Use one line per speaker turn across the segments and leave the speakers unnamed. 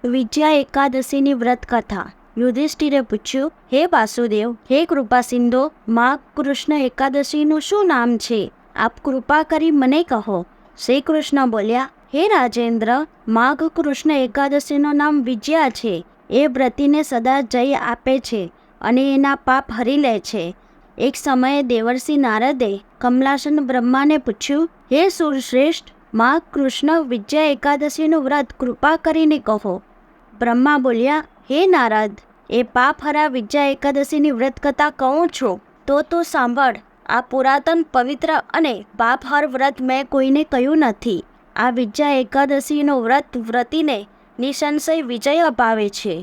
વિજયા એકાદશીની વ્રત કથા. યુધિષ્ઠિરે પૂછ્યું, હે વાસુદેવ, હે કૃપા સિંધુ, માઘ કૃષ્ણ એકાદશીનું શું નામ છે? આપ કૃપા કરી મને કહો. શ્રી કૃષ્ણ બોલ્યા, હે રાજેન્દ્ર, માઘ કૃષ્ણ એકાદશીનું નામ વિજયા છે. એ વ્રતીને સદા જય આપે છે અને એના પાપ હરી લે છે. એક સમયે દેવર્ષિ નારદે કમલાસન બ્રહ્માને પૂછ્યું, હે સુરશ્રેષ્ઠ, માઘ કૃષ્ણ વિજયા એકાદશીનું વ્રત કૃપા કરીને કહો. બ્રહ્મા બોલ્યા, હે નારદ, એ પાપહરા વિજયા એકાદશીની વ્રત કથા કહું છું, તો સાંભળ. આ પુરાતન પવિત્ર અને પાપહર વ્રત મેં કોઈને કહ્યું નથી. આ વિજયા એકાદશીનું વ્રત વ્રતીને નિસંશય વિજય અપાવે છે.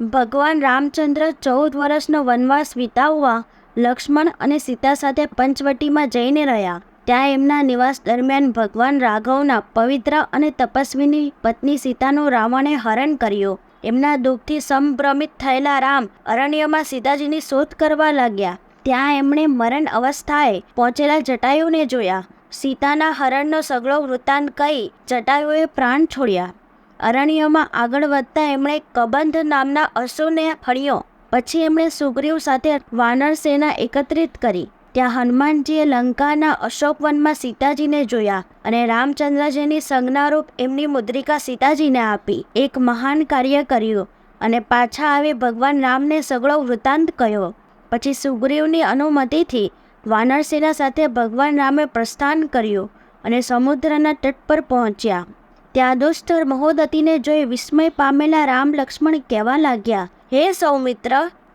ભગવાન રામચંદ્ર 14 વર્ષનો વનવાસ વિતાવવા લક્ષ્મણ અને સીતા સાથે પંચવટીમાં જઈને રહ્યા. ત્યાં એમના નિવાસ દરમિયાન ભગવાન રાઘવના પવિત્ર અને તપસ્વીની પત્ની સીતાનું રાવણે હરણ કર્યું. એમના દુઃખથી સંભ્રમિત થયેલા રામ અરણ્યમાં સીતાજીની શોધ કરવા લાગ્યા. ત્યાં એમણે મરણ અવસ્થાએ પહોંચેલા જટાયુને જોયા. સીતાના હરણનો સગળો વૃત્તાંત કહી જટાયુએ પ્રાણ છોડ્યા. અરણ્યમાં આગળ વધતા એમણે કબંધ નામના અસુરને ફળ્યો. પછી એમણે સુગ્રીવ સાથે વાનર સેના એકત્રિત કરી. ત્યાં હનુમાનજીએ લંકાના અશોકવનમાં સીતાજીને જોયા અને રામચંદ્રજીની સંજ્ઞારૂપ એમની મુદ્રિકા સીતાજીને આપી એક મહાન કાર્ય કર્યું અને પાછા આવી ભગવાન રામને સગળો વૃત્તાંત કહ્યો. પછી સુગ્રીવની અનુમતિથી વાનરસેના સાથે ભગવાન રામે પ્રસ્થાન કર્યું અને સમુદ્રના તટ પર પહોંચ્યા. ત્યાં દુષ્ટ મહોદતીને જોઈ વિસ્મય પામેલા રામ લક્ષ્મણ કહેવા લાગ્યા, હે સૌમિત્ર,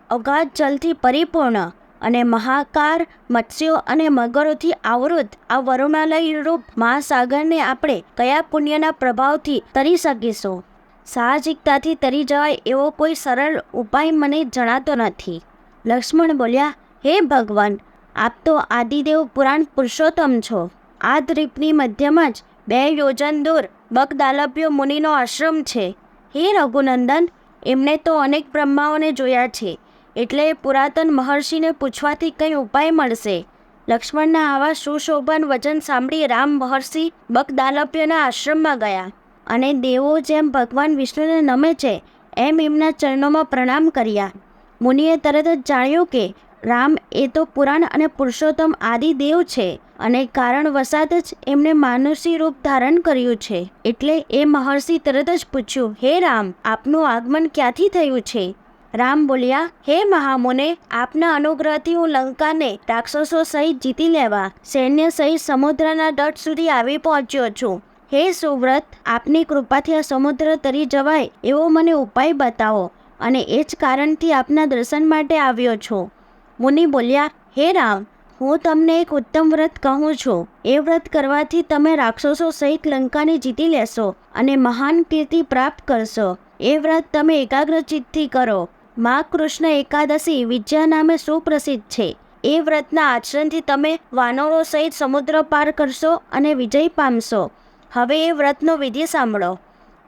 અગાધ જલથી પરિપૂર્ણ અને મહાકાર મત્સ્યો અને મગરોથી આવૃત આ વરુણાલય રૂપ મહાસાગરને આપણે કયા પુણ્યના પ્રભાવથી તરી શકીશું? સાહજિકતાથી તરી જવાય એવો કોઈ સરળ ઉપાય મને જણાતો નથી. લક્ષ્મણ બોલ્યા, હે ભગવાન, આપ તો આદિદેવ પુરાણ પુરુષોત્તમ છો. આ દ્વીપની મધ્યમાં જ 2 યોજન દૂર બગદાલભ્ય મુનિનો આશ્રમ છે. હે રઘુનંદન, એમણે તો અનેક બ્રહ્માઓને જોયા છે, એટલે પુરાતન મહર્ષિને પૂછવાથી કંઈ ઉપાય મળશે. લક્ષ્મણના આવા સુશોભન વચન સાંભળી રામ મહર્ષિ બગદાલભ્યના આશ્રમમાં ગયા અને દેવો જેમ ભગવાન વિષ્ણુને નમે છે એમ એમના ચરણોમાં પ્રણામ કર્યા. મુનિએ તરત જ જાણ્યું કે રામ એ તો પુરાણ અને પુરુષોત્તમ આદિદેવ છે અને કારણવશાત જ એમણે માનુષી રૂપ ધારણ કર્યું છે. એટલે એ મહર્ષિ તરત જ પૂછ્યું, હે રામ, આપનું આગમન ક્યાંથી થયું છે? રામ બોલ્યા, હે મહામુને, આપના અનુગ્રહથી હું લંકાને રાક્ષસો સહિત જીતી લેવા સૈન્ય સહિત સમુદ્રના તટ સુધી આવી પહોંચ્યો છું. હે સુવ્રત, આપની કૃપાથી આ સમુદ્ર તરી જવાય એવો મને ઉપાય બતાવો અને એ જ કારણથી આપના દર્શન માટે આવ્યો છું. મુનિ બોલ્યા, હે રામ, હું તમને એક ઉત્તમ વ્રત કહું છું. એ વ્રત કરવાથી તમે રાક્ષસો સહિત લંકાને જીતી લેશો અને મહાન કીર્તિ પ્રાપ્ત કરશો. એ વ્રત તમે એકાગ્રચિત્તથી કરો. માઘ કૃષ્ણ એકાદશી વિજયા નામે સુપ્રસિદ્ધ છે. એ વ્રતના આચરણથી તમે વાનરો સહિત સમુદ્ર પાર કરશો અને વિજય પામશો. હવે એ વ્રતનો વિધિ સાંભળો.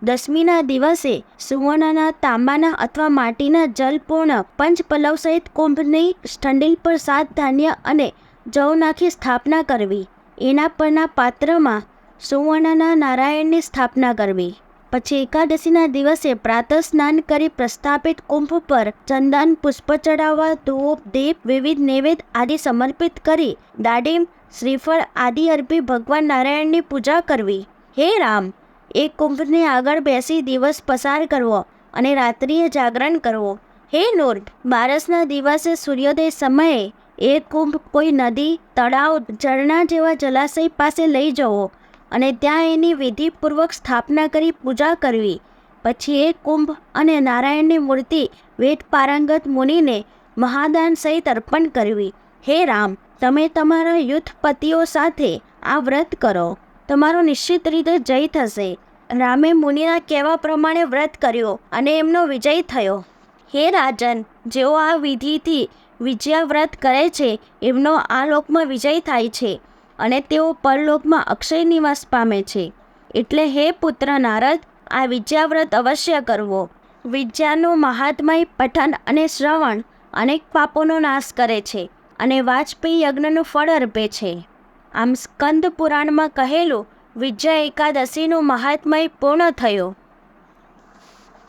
દશમીના દિવસે સુવર્ણના, તાંબાના અથવા માટીના જલપૂર્ણ પંચપલ્લવ સહિત કુંભની સ્ટંડીલ પર 7 ધાન્ય અને જવ નાખી સ્થાપના કરવી. એના પરના પાત્રમાં સુવર્ણના નારાયણની સ્થાપના કરવી. પછી એકાદશીના દિવસે પ્રાતઃ સ્નાન કરી પ્રસ્થાપિત કુંભ પર ચંદન પુષ્પ ચડાવવા, ધૂપ દીપ વિવિધ નૈવેદ્ય આદિ સમર્પિત કરી દાડીમ શ્રીફળ આદિ અર્પી ભગવાન નારાયણની પૂજા કરવી. હે રામ, એ કુંભને આગળ બેસી દિવસ પસાર કરવો અને રાત્રિએ જાગરણ કરવો. હે નૂર, બારસના દિવસે સૂર્યોદય સમયે એ કુંભ કોઈ નદી, તળાવ, ઝરણા જેવા જલાશય પાસે લઈ જવો અને ત્યાં એની વિધિપૂર્વક સ્થાપના કરી પૂજા કરવી. પછી એ કુંભ અને નારાયણની મૂર્તિ વેદ પારંગત મુનિને મહાદાન સહિત અર્પણ કરવી. હે રામ, તમે તમારા યુથપતિઓ સાથે આ વ્રત કરો. તમારો નિશ્ચિત રીતે જય થશે. રામે મુનિના કહેવા પ્રમાણે વ્રત કર્યો અને એમનો વિજય થયો. હે રાજન, જેઓ આ વિધિથી વિજયા વ્રત કરે છે એમનો આ લોકમાં વિજય થાય છે અને તેઓ પરલોકમાં અક્ષય નિવાસ પામે છે. એટલે હે પુત્ર નારદ, આ વિજયા વ્રત અવશ્ય કરવો. વિજયાનું મહાત્મય પઠન અને શ્રવણ અનેક પાપોનો નાશ કરે છે અને વાજપેયી યજ્ઞનું ફળ અર્પે છે. આમ સ્કંદ પુરાણમાં કહેલું વિજયા એકાદશીનું મહાત્મય પૂર્ણ થયું.